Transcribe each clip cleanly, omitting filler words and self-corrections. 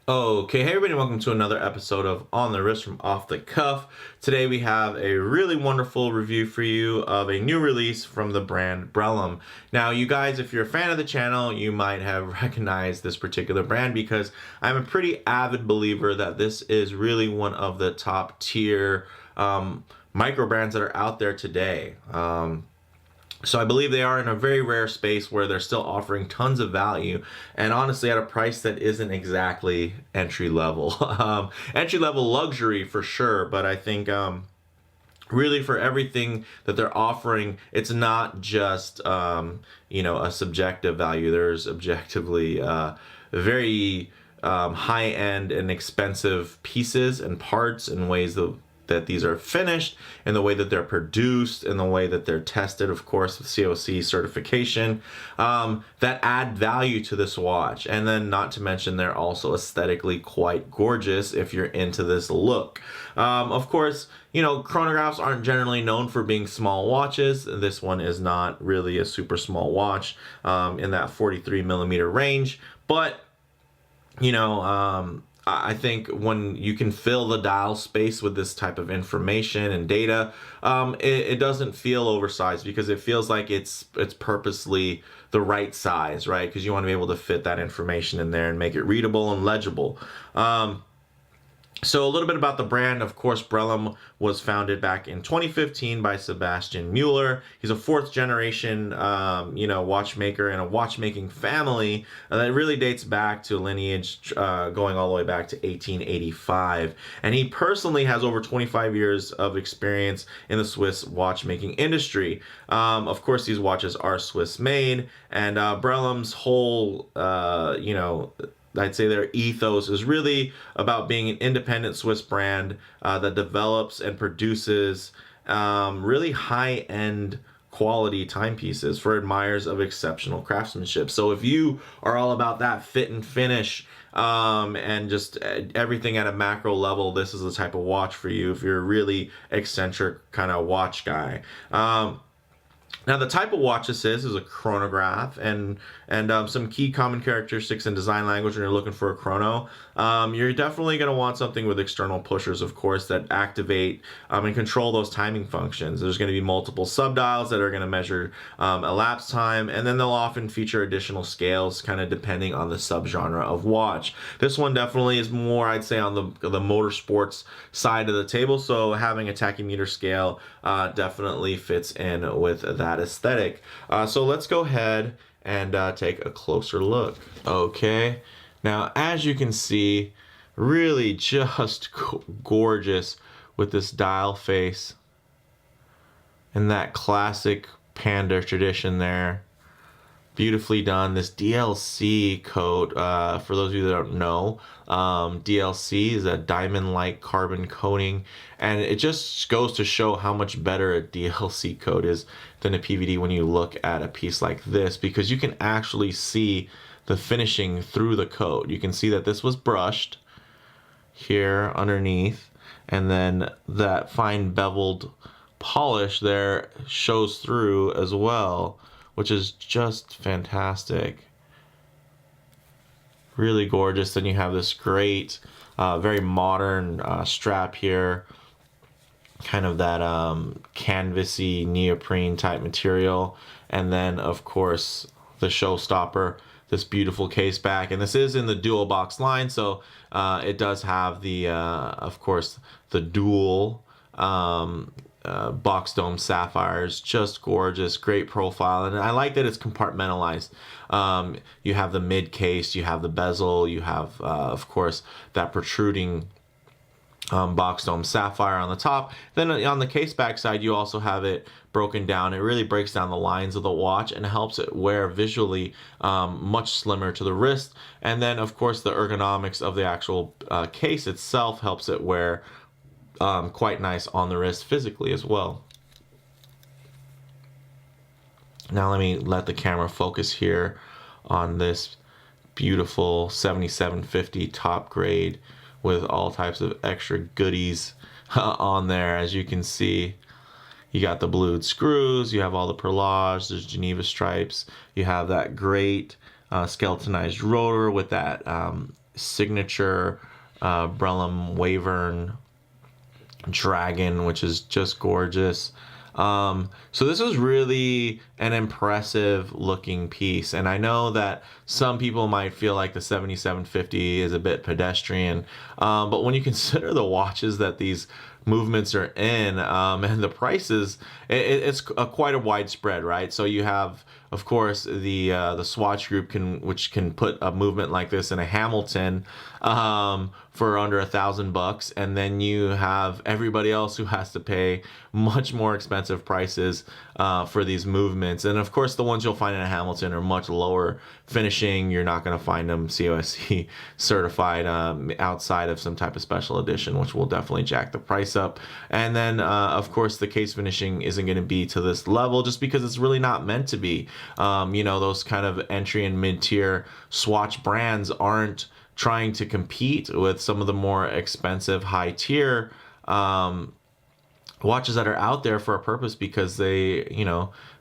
Okay, hey everybody, welcome to another episode of On the Wrist from Off the Cuff. Today we have a really wonderful review for you of a new release from the brand Brellum. Now, you guys, if you're a fan of the channel, you might have recognized this particular brand because I'm a pretty avid believer that this is really one of the top tier micro brands that are out there today. So I believe they are in a very rare space where they're still offering tons of value, and honestly at a price that isn't exactly entry level. Entry level luxury for sure, but I think really for everything that they're offering, it's not just a subjective value. There's objectively very high end and expensive pieces and parts and ways that these are finished, and the way that they're produced, and the way that they're tested, of course, with COSC certification, that add value to this watch. And then not to mention, they're also aesthetically quite gorgeous if you're into this look. Of course, chronographs aren't generally known for being small watches. This one is not really a super small watch in that 43 millimeter range, but I think when you can fill the dial space with this type of information and data, it doesn't feel oversized because it feels like it's purposely the right size, right? Because you want to be able to fit that information in there and make it readable and legible. So a little bit about the brand. Of course, Brellum was founded back in 2015 by Sebastian Mueller. He's a fourth generation, watchmaker in a watchmaking family that really dates back to lineage going all the way back to 1885. And he personally has over 25 years of experience in the Swiss watchmaking industry. Of course, these watches are Swiss made, and Brellum's whole, I'd say their ethos is really about being an independent Swiss brand that develops and produces really high-end quality timepieces for admirers of exceptional craftsmanship. So if you are all about that fit and finish and just everything at a macro level, this is the type of watch for you if you're a really eccentric kind of watch guy. Now, the type of watch this is a chronograph, and some key common characteristics in design language when you're looking for a chrono. You're definitely going to want something with external pushers, of course, that activate and control those timing functions. There's going to be multiple subdials that are going to measure elapsed time, and then they'll often feature additional scales, kind of depending on the subgenre of watch. This one definitely is more, I'd say, on the motorsports side of the table, so having a tachymeter scale definitely fits in with that aesthetic. So let's go ahead and take a closer look. Okay, now as you can see, really just gorgeous with this dial face and that classic Panda tradition there. Beautifully done. This DLC coat, for those of you that don't know, DLC is a diamond-like carbon coating, and it just goes to show how much better a DLC coat is than a PVD when you look at a piece like this, because you can actually see the finishing through the coat. You can see that this was brushed here underneath, and then that fine beveled polish there shows through as well, which is just fantastic. Really gorgeous. Then you have this great, very modern strap here. Kind of that canvasy neoprene type material. And then, of course, the showstopper, this beautiful case back. And this is in the dual box line, so it does have the, of course, the dual box dome sapphires. Just gorgeous, great profile, and I like that it's compartmentalized. You have the mid case, you have the bezel, you have of course that protruding box dome sapphire on the top. Then on the case back side, you also have it broken down. It really breaks down the lines of the watch and helps it wear visually much slimmer to the wrist. And then of course the ergonomics of the actual case itself helps it wear quite nice on the wrist physically as well. Now let the camera focus here on this beautiful 7750 top grade with all types of extra goodies on there. As you can see, you got the blued screws, you have all the perlage, there's Geneva stripes, you have that great skeletonized rotor with that signature Brellum Wavern dragon, which is just gorgeous. So this was really an impressive looking piece, and I know that some people might feel like the 7750 is a bit pedestrian, but when you consider the watches that these movements are in, and the prices, it's quite a widespread, right? So you have, of course, the Swatch Group which can put a movement like this in a Hamilton for under $1,000, and then you have everybody else who has to pay much more expensive prices for these movements. And of course, the ones you'll find in a Hamilton are much lower finishing. You're not going to find them COSC certified outside of some type of special edition, which will definitely jack the price up. And then, of course, the case finishing isn't going to be to this level just because it's really not meant to be. Those kind of entry and mid-tier Swatch brands aren't trying to compete with some of the more expensive high-tier watches that are out there for a purpose, because they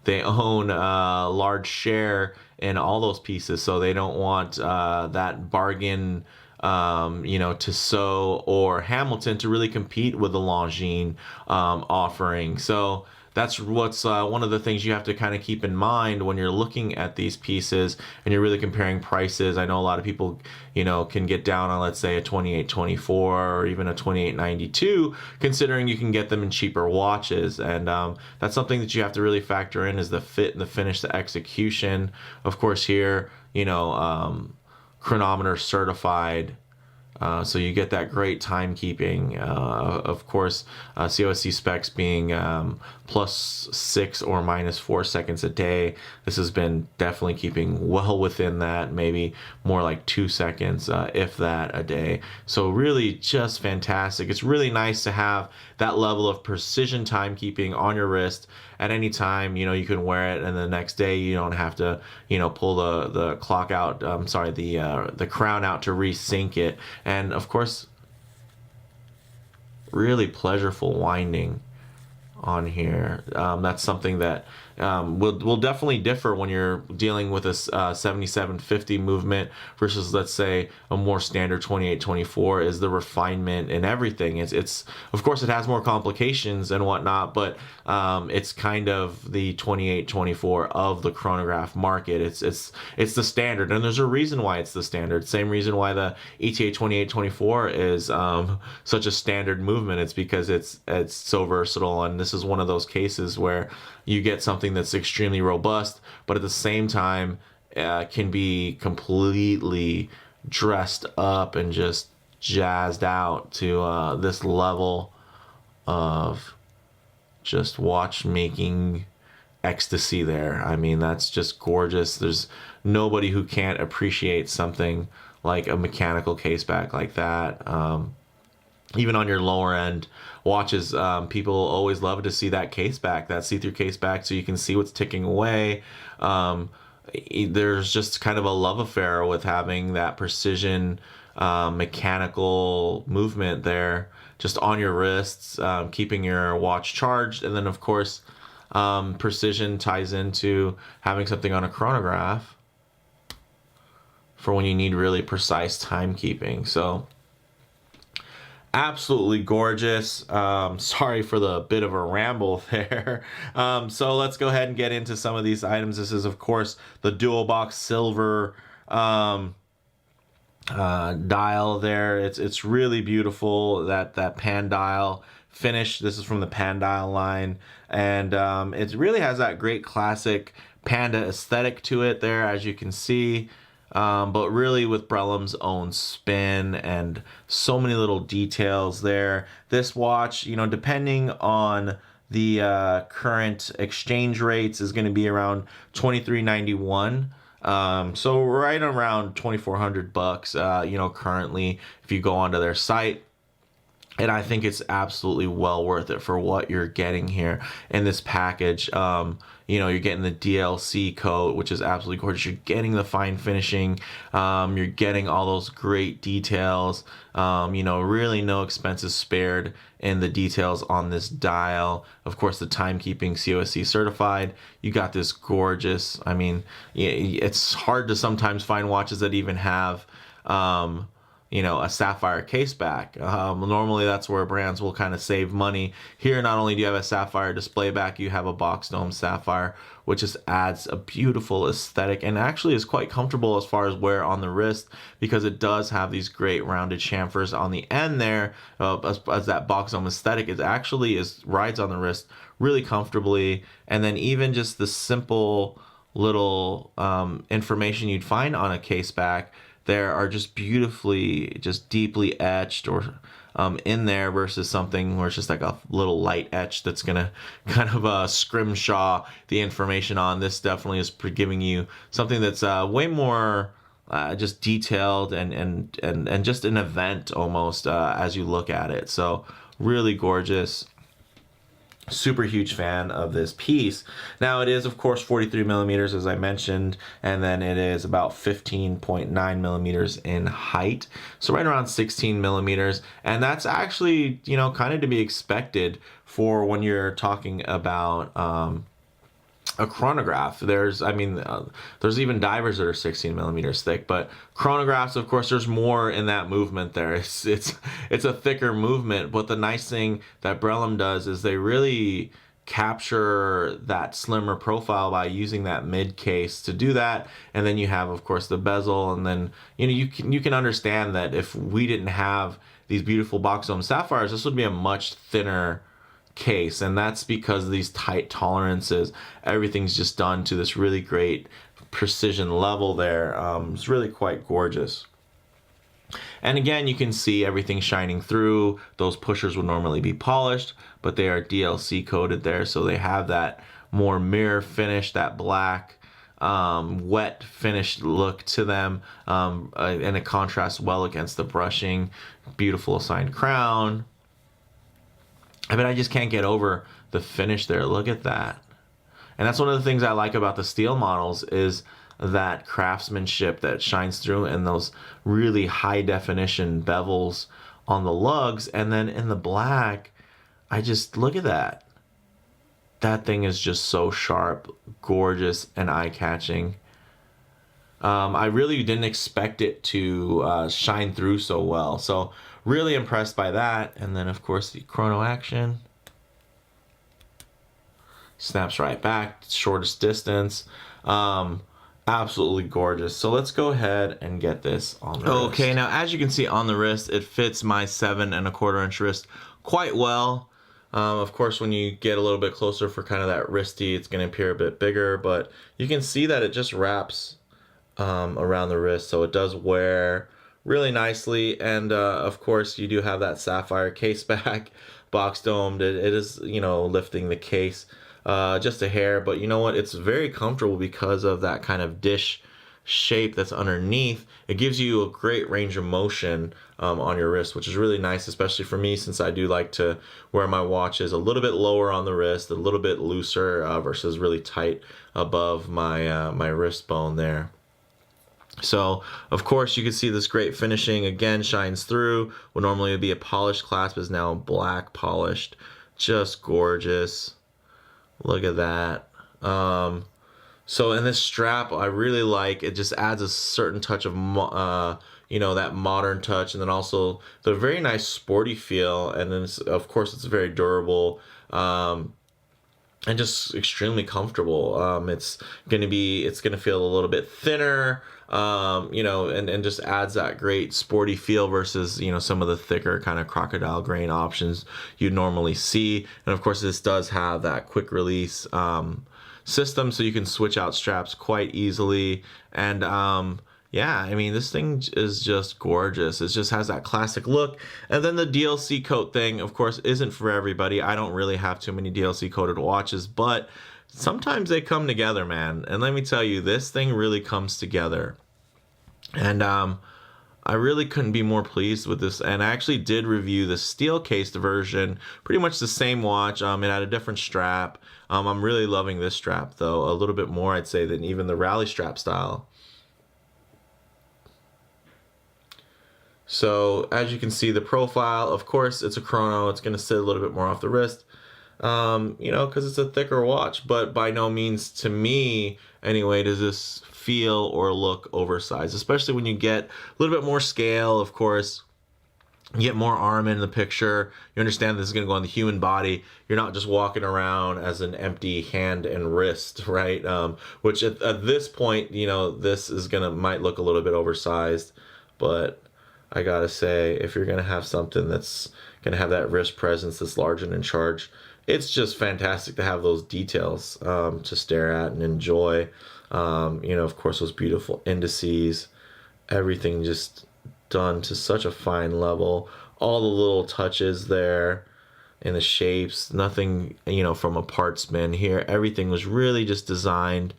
own a large share in all those pieces, so they don't want that bargain Tissot or Hamilton to really compete with the Longines offering. So that's what's one of the things you have to kind of keep in mind when you're looking at these pieces and you're really comparing prices. I know a lot of people, can get down on, let's say, a 2824 or even a 2892, considering you can get them in cheaper watches. And that's something that you have to really factor in, is the fit and the finish, the execution. Of course, here, chronometer certified. So you get that great timekeeping. Of course, COSC specs being +6 or -4 seconds a day. This has been definitely keeping well within that, maybe more like 2 seconds, if that, a day. So really just fantastic. It's really nice to have that level of precision timekeeping on your wrist at any time. You can wear it, and the next day you don't have to, pull the clock out. The crown out to resync it. And of course, really pleasurable winding on here. That's something that will definitely differ when you're dealing with a 7750 movement versus, let's say, a more standard 2824. Is the refinement and everything. It's of course it has more complications and whatnot, but it's kind of the 2824 of the chronograph market. It's the standard, and there's a reason why it's the standard. Same reason why the ETA 2824 is such a standard movement. It's because it's so versatile, and this is one of those cases where you get something that's extremely robust, but at the same time can be completely dressed up and just jazzed out to this level of just watchmaking ecstasy there. I mean, that's just gorgeous. There's nobody who can't appreciate something like a mechanical case back like that. Even on your lower end watches, people always love to see that case back, that see-through case back, so you can see what's ticking away. There's just kind of a love affair with having that precision mechanical movement there just on your wrists, keeping your watch charged. And then, of course, precision ties into having something on a chronograph for when you need really precise timekeeping. So absolutely gorgeous. Sorry for the bit of a ramble there. So let's go ahead and get into some of these items. This is, of course, the dual box silver dial there. It's really beautiful, that Pandial finish. This is from the Panda-Dial line, and it really has that great classic Panda aesthetic to it there, as you can see. But really with Brellum's own spin and so many little details there. This watch, depending on the current exchange rates, is going to be around $23.91. So right around $2,400, currently, if you go onto their site. And I think it's absolutely well worth it for what you're getting here in this package. You're getting the DLC coat, which is absolutely gorgeous. You're getting the fine finishing. You're getting all those great details. Really no expenses spared in the details on this dial. Of course, the timekeeping COSC certified. You got this gorgeous, it's hard to sometimes find watches that even have a sapphire case back. Normally that's where brands will kind of save money. Here, not only do you have a sapphire display back, you have a box dome sapphire, which just adds a beautiful aesthetic and actually is quite comfortable as far as wear on the wrist, because it does have these great rounded chamfers on the end there. As that box dome aesthetic, it actually rides on the wrist really comfortably. And then even just the simple little information you'd find on a case back there are just beautifully, just deeply etched or in there, versus something where it's just like a little light etch that's gonna kind of scrimshaw the information on. This definitely is giving you something that's way more just detailed and just an event almost as you look at it. So really gorgeous. Super huge fan of this piece. Now it is of course 43 millimeters, as I mentioned, and then it is about 15.9 millimeters in height, so right around 16 millimeters. And that's actually kind of to be expected for when you're talking about a chronograph. There's even divers that are 16 millimeters thick, but chronographs, of course, there's more in that movement there. It's a thicker movement, but the nice thing that Brellum does is they really capture that slimmer profile by using that mid case to do that. And then you have, of course, the bezel, and then you can understand that if we didn't have these beautiful box dome sapphires, this would be a much thinner case, and that's because of these tight tolerances. Everything's just done to this really great precision level there. It's really quite gorgeous. And again, you can see everything shining through. Those pushers would normally be polished, but they are DLC coated there, so they have that more mirror finish, that black wet finished look to them, and it contrasts well against the brushing. Beautiful assigned crown. I just can't get over the finish there. Look at that. And that's one of the things I like about the steel models, is that craftsmanship that shines through in those really high definition bevels on the lugs. And then in the black, I just look at that. That thing is just so sharp, gorgeous, and eye-catching. I really didn't expect it to shine through so well. So really impressed by that. And then of course the chrono action. Snaps right back, shortest distance. Absolutely gorgeous. So let's go ahead and get this on the wrist. Okay, now as you can see on the wrist, it fits my 7¼ inch wrist quite well. Of course, when you get a little bit closer for kind of that wristy, it's going to appear a bit bigger, but you can see that it just wraps around the wrist, so it does wear really nicely. And of course, you do have that sapphire case back, box domed. It is lifting the case just a hair, but you know what? It's very comfortable because of that kind of dish shape that's underneath. It gives you a great range of motion on your wrist, which is really nice, especially for me, since I do like to wear my watches a little bit lower on the wrist, a little bit looser versus really tight above my my wrist bone there. So of course you can see this great finishing again shines through. What normally would be a polished clasp is now black polished. Just gorgeous. Look at that. So in this strap, I really like it. Just adds a certain touch of that modern touch, and then also the very nice sporty feel. And then of course it's very durable. And just extremely comfortable. It's gonna feel a little bit thinner, and just adds that great sporty feel versus some of the thicker kind of crocodile grain options you'd normally see. And of course, this does have that quick release system, so you can switch out straps quite easily. And yeah, this thing is just gorgeous. It just has that classic look. And then the DLC coat thing, of course, isn't for everybody. I don't really have too many DLC coated watches, but sometimes they come together, man. And let me tell you, this thing really comes together. And I really couldn't be more pleased with this. And I actually did review the steel cased version, pretty much the same watch. It had a different strap. I'm really loving this strap, though, a little bit more, I'd say, than even the rally strap style. So as you can see, the profile, of course, it's a chrono. It's going to sit a little bit more off the wrist. you know, because it's a thicker watch. But by no means, to me anyway, does this feel or look oversized, especially when you get a little bit more scale, of course. You get more arm in the picture. You understand this is going to go on the human body. You're not just walking around as an empty hand and wrist, right? Which at this point, you know, this is might look a little bit oversized, but I gotta say, if you're gonna have something that's gonna have that wrist presence that's large and in charge, it's just fantastic to have those details to stare at and enjoy. You know, of course, those beautiful indices, everything just done to such a fine level. All the little touches there in the shapes, nothing, you know, from a parts bin here. Everything was really just designed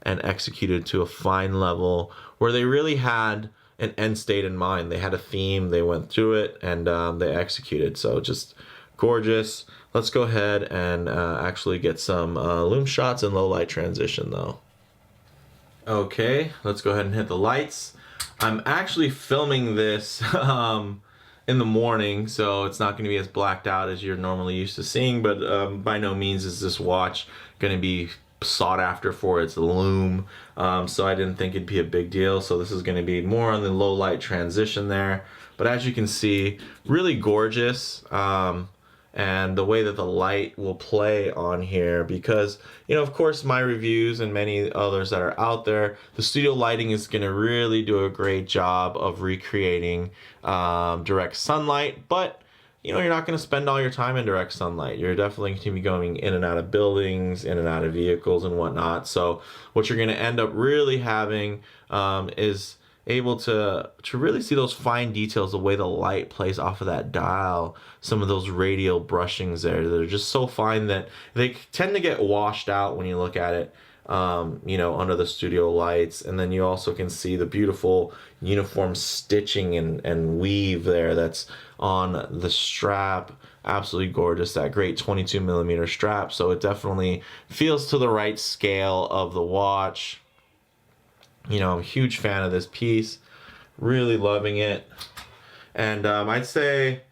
and executed to a fine level where they really had an end state in mind. They had a theme, they went through it, and they executed. So just gorgeous. Let's go ahead and actually get some loom shots and low light transition though. Okay, let's go ahead and hit the lights. I'm actually filming this in the morning, so it's not going to be as blacked out as you're normally used to seeing, but by no means is this watch going to be sought after for its loom, so I didn't think it'd be a big deal. So this is going to be more on the low light transition there, but as you can see, really gorgeous. And the way that the light will play on here, because, you know, of course, my reviews and many others that are out there, the studio lighting is going to really do a great job of recreating direct sunlight. But, you know, you're not going to spend all your time in direct sunlight. You're definitely going to be going in and out of buildings, in and out of vehicles and whatnot. So what you're going to end up really having is able to really see those fine details, the way the light plays off of that dial, some of those radial brushings there that are just so fine that they tend to get washed out when you look at it, you know, under the studio lights. And then you also can see the beautiful uniform stitching and weave there that's on the strap. Absolutely gorgeous, that great 22 millimeter strap. So it definitely feels to the right scale of the watch. You know, I'm a huge fan of this piece, really loving it. And I'd say,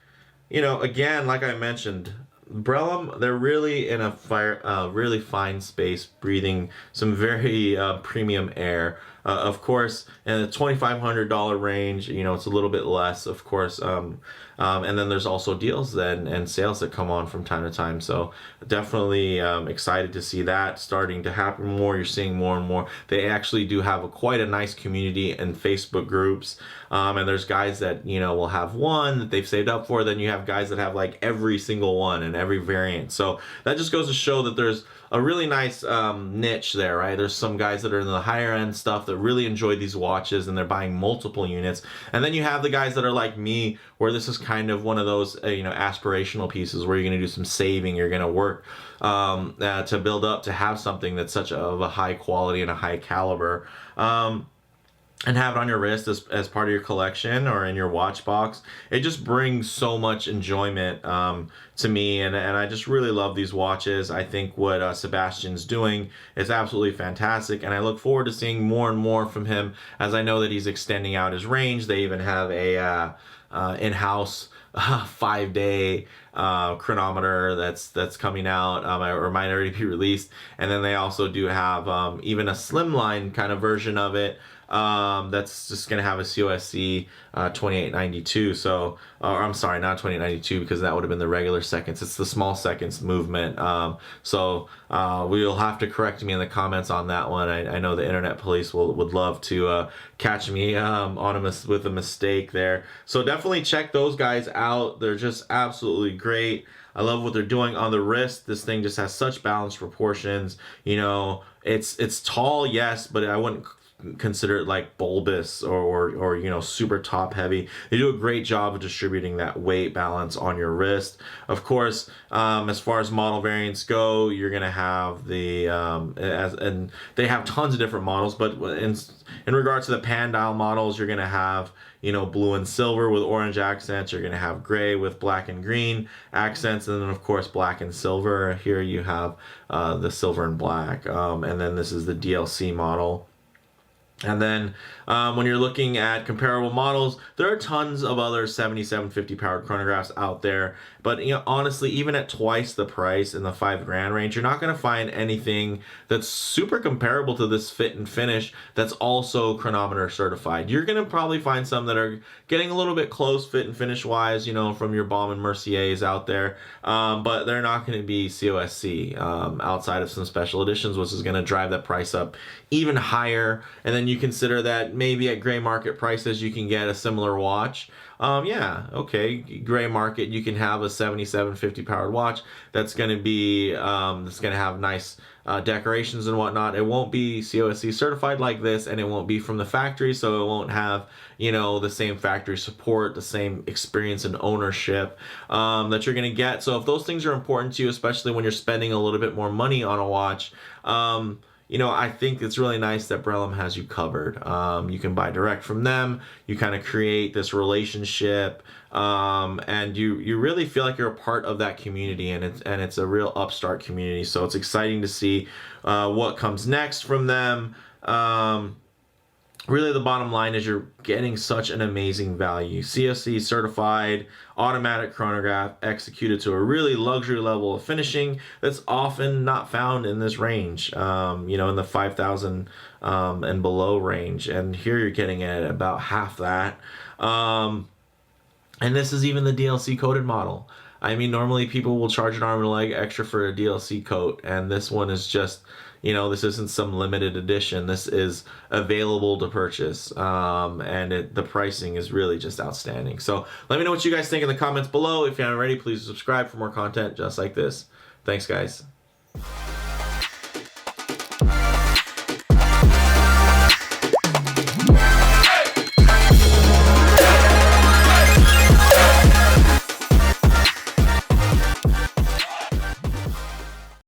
you know, again, like I mentioned, Brellum, they're really in a really fine space, breathing some very premium air. Of course, in the $2,500 range, you know, it's a little bit less, of course. And then there's also deals then and sales that come on from time to time. So definitely excited to see that starting to happen more. You're seeing more and more. They actually do have quite a nice community in Facebook groups. And there's guys that, you know, will have one that they've saved up for. Then you have guys that have like every single one and every variant. So that just goes to show that there's a really nice niche there, right? There's some guys that are in the higher end stuff that really enjoy these watches and they're buying multiple units. And then you have the guys that are like me, where this is kind of one of those, you know, aspirational pieces where you're going to do some saving, you're going to work to build up to have something that's such of a high quality and a high caliber. And have it on your wrist as part of your collection or in your watch box. It just brings so much enjoyment to me, and I just really love these watches. I think what Sebastian's doing is absolutely fantastic, and I look forward to seeing more and more from him, as I know that he's extending out his range. They even have a in-house 5-day chronometer that's coming out, or might already be released. And then they also do have even a slimline kind of version of it that's just going to have a COSC 2892. So, or I'm sorry, not 2892, because that would have been the regular seconds. It's the small seconds movement. So we'll have to correct me in the comments on that one. I know the internet police would love to catch me with a mistake there. So definitely check those guys out. They're just absolutely great. I love what they're doing on the wrist. This thing just has such balanced proportions. You know, it's tall, yes, but I wouldn't consider it like bulbous or you know, super top heavy. They do a great job of distributing that weight balance on your wrist. Of course, as far as model variants go, you're gonna have the and they have tons of different models, but in regards to the Panda-Dial models, you're gonna have, you know, blue and silver with orange accents. You're gonna have gray with black and green accents, and then of course black and silver. Here you have the silver and black, and then this is the DLC model. And then when you're looking at comparable models, there are tons of other 7750 powered chronographs out there. But honestly, even at twice the price in the $5,000 range, you're not going to find anything that's super comparable to this fit and finish that's also chronometer certified. You're going to probably find some that are getting a little bit close fit and finish wise, from your Baume & Merciers out there. But they're not going to be COSC outside of some special editions, which is going to drive that price up even higher. And then you consider that maybe at gray market prices you can get a similar watch. Yeah, okay, gray market, you can have a 7750 powered watch that's going to be that's going to have nice decorations and whatnot. It won't be COSC certified like this, and it won't be from the factory, so it won't have the same factory support, the same experience and ownership that you're going to get. So if those things are important to you, especially when you're spending a little bit more money on a watch, I think it's really nice that Brellum has you covered. You can buy direct from them. You kind of create this relationship, and you really feel like you're a part of that community, and it's a real upstart community. So it's exciting to see what comes next from them. Really, the bottom line is you're getting such an amazing value. COSC certified, automatic chronograph, executed to a really luxury level of finishing that's often not found in this range, in the 5,000 and below range. And here you're getting it at about half that. And this is even the DLC coated model. I mean, normally people will charge an arm and a leg extra for a DLC coat, and this one is just, this isn't some limited edition. This is available to purchase, and the pricing is really just outstanding. So let me know what you guys think in the comments below. If you haven't already, please subscribe for more content just like this. Thanks, guys.